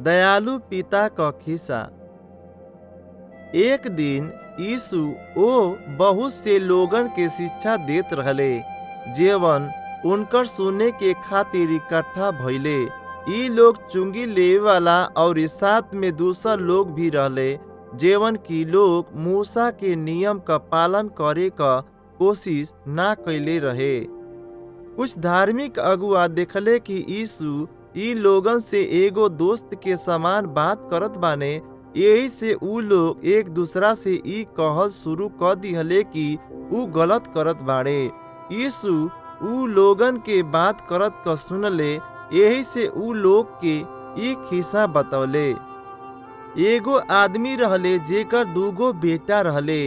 दयालु पिता क खिस्सा। एक दिन यीशु ओ बहुत से लोगन के शिक्षा देत रहले, जेवन उनकर सुने के खातिर इकट्ठा भइले। ई लोग चुंगी लेवे वाला और साथ में दूसर लोग भी रहले, जेवन की लोग मूसा के नियम का पालन करे का कोशिश ना कैले रहे। कुछ धार्मिक अगुआ देखले कि यीशु ई लोगन से एगो दोस्त के समान बात करत बाने, यही से ऊ लोग एक दूसरा से ई कहल शुरू कर दिहले कि ऊ गलत करत बाड़े। यीशु ऊ लोगन के बात करत क सुनले, यही से ऊ लोग के ई खिस्सा बतौले। एगो आदमी रहले जेकर दूगो बेटा रहले।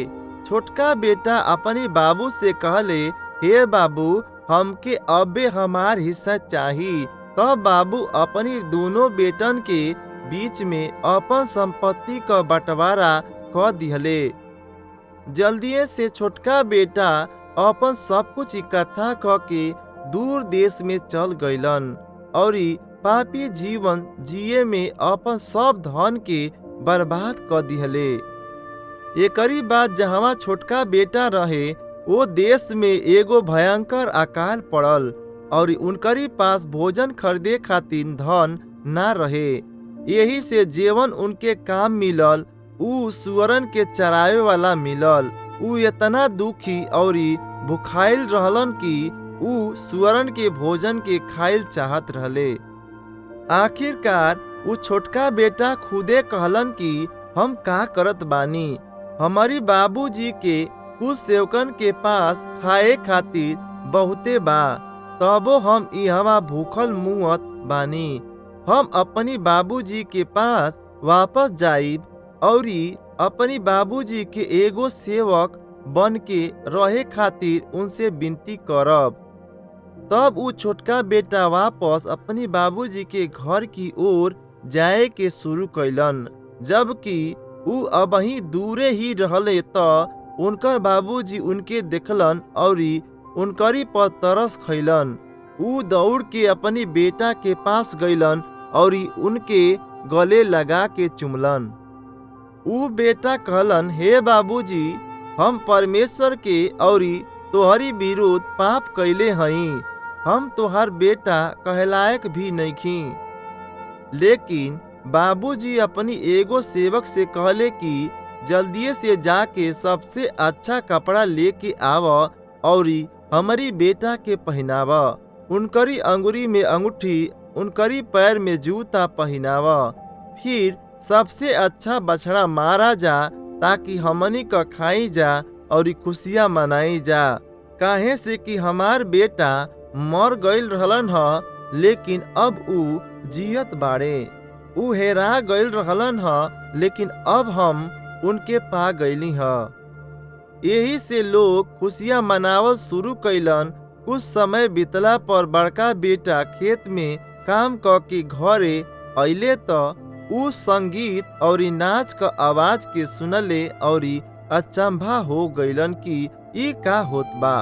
छोटका बेटा अपने बाबू से कहले, हे बाबू, हमके अबे हमार हिस्सा चाही। तब बाबू अपनी दोनों बेटन के बीच में अपन संपत्ति का बंटवारा कर दिहले। जल्दिए से छोटका बेटा अपन सब कुछ इकट्ठा करके दूर देश में चल गइलन और पापी जीवन जिए में अपन सब धन के बर्बाद कर दिहले। एकरी बाद जहाँ छोटका बेटा रहे, वो देश में एगो भयंकर अकाल पड़ल और उनकरी पास भोजन खरीदे खातिर धन ना रहे। यही से जेवन उनके काम मिलल ऊ सुअरन के चरावे वाला मिलल। ऊ इतना दुखी और भुखाइल रहलन कि ऊ सुअरन के भोजन के खाइल चाहत रहले। आखिरकार ऊ छोटका बेटा खुदे कहलन कि हम का करत बानी, हमारी बाबूजी के कुछ सेवकन के पास खाए खातिर बहुते बा, तबो हम इहवा भूखल मुअत बानी। हम अपनी बाबूजी के पास वापस जाइब और अपनी बाबूजी के एगो सेवक बन के रहे खातिर उनसे विनती करब। तब ऊ छोटका बेटा वापस अपनी बाबूजी के घर की ओर जाए के शुरू कैलन। जबकि ऊ अबही दूरे ही रहले त उनकर बाबूजी उनके देखलन और उनकरी पर तरस खैलन। ऊ दौड़ के अपनी बेटा के पास गइलन और उनके गले लगा के चुमलन। ऊ बेटा कहलन, हे बाबूजी, हम परमेश्वर के और तोहरी विरुद्ध पाप कैले हई। हम तोहार बेटा कहलायक भी नइखी। लेकिन बाबूजी अपनी एगो सेवक से कहले कि जल्दी से जाके सबसे अच्छा कपड़ा लेके आव और हमारी बेटा के पहनाव। उनकरी अंगुरी में अंगूठी, उनकरी पैर में जूता पहनाव। फिर सबसे अच्छा बछड़ा मारा जा ताकि हमनी का खाई जा और खुशियाँ मनाई जा। काहे से कि हमार बेटा मर गइल रहलन ह, लेकिन अब ऊ जियत बाड़े। ऊ हेरा गइल रहलन ह, लेकिन अब हम उनके पा गइली ह। यही से लोग खुशियाँ मनावल शुरू कैलन। कुछ समय बीतला पर बड़का बेटा खेत में काम क के घरे अइले त ऊ संगीत और नाच का आवाज के सुनले और अचंभा हो गइलन कि ई का होत बा।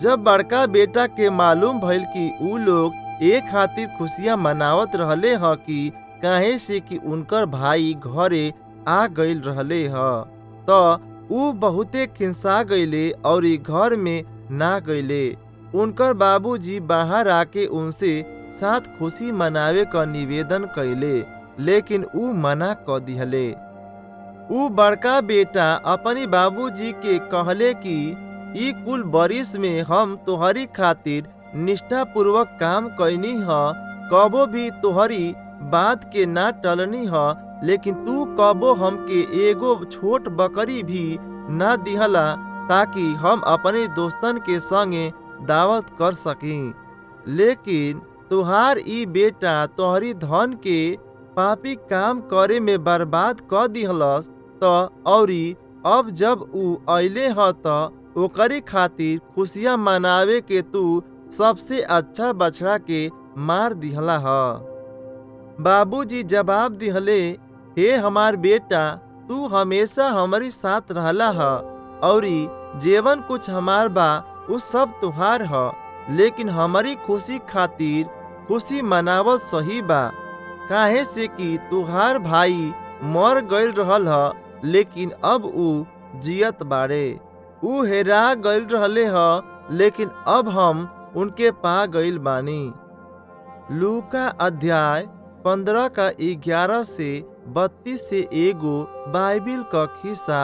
जब बड़का बेटा के मालूम भइल कि ऊ लोग एक खातिर खुशियाँ मनावत रहले ह कि काहे से कि उनकर भाई घरे आ गइल रहले ह, त ऊ बहुते खिंसा गइले और घर में ना गइले। उनकर बाबूजी बाहर आके उनसे साथ खुशी मनावे का निवेदन कैले, लेकिन ऊ मना क दिहले। ऊ बड़का बेटा अपनी बाबूजी के कहले कि ई कुल बरिस में हम तोहरी खातिर निष्ठा पूर्वक काम कैनी ह, कबो भी तोहरी बात के ना टलनी ह, लेकिन तू कबो हमके एगो छोट बकरी भी ना दिहला ताकि हम अपने दोस्तन के संगे दावत कर सकी। लेकिन तुहार ई बेटा तोहरी धन के पापी काम करे में बर्बाद कर दिहलस त औरी अब जब ऊ अइले ह त ओकरी खातिर खुशियाँ मनावे के तू सबसे अच्छा बछड़ा के मार दिहला ह। बाबूजी जवाब दिहले, हे हमार बेटा, तू हमेशा हमारी साथ रहला ह और जेवन कुछ हमार बा उ सब तुहार ह, लेकिन हमारी खुशी खातिर खुशी मनावल सही बा। काहे से कि तुहार भाई मर गईल रहल ह, लेकिन अब ऊ जियत बाड़े। ऊ हेरा गईल रहले ह, लेकिन अब हम उनके पा गईल बानी। लूका अध्याय 15 का 11 से 32 से एगो बाइबिल का खिस्सा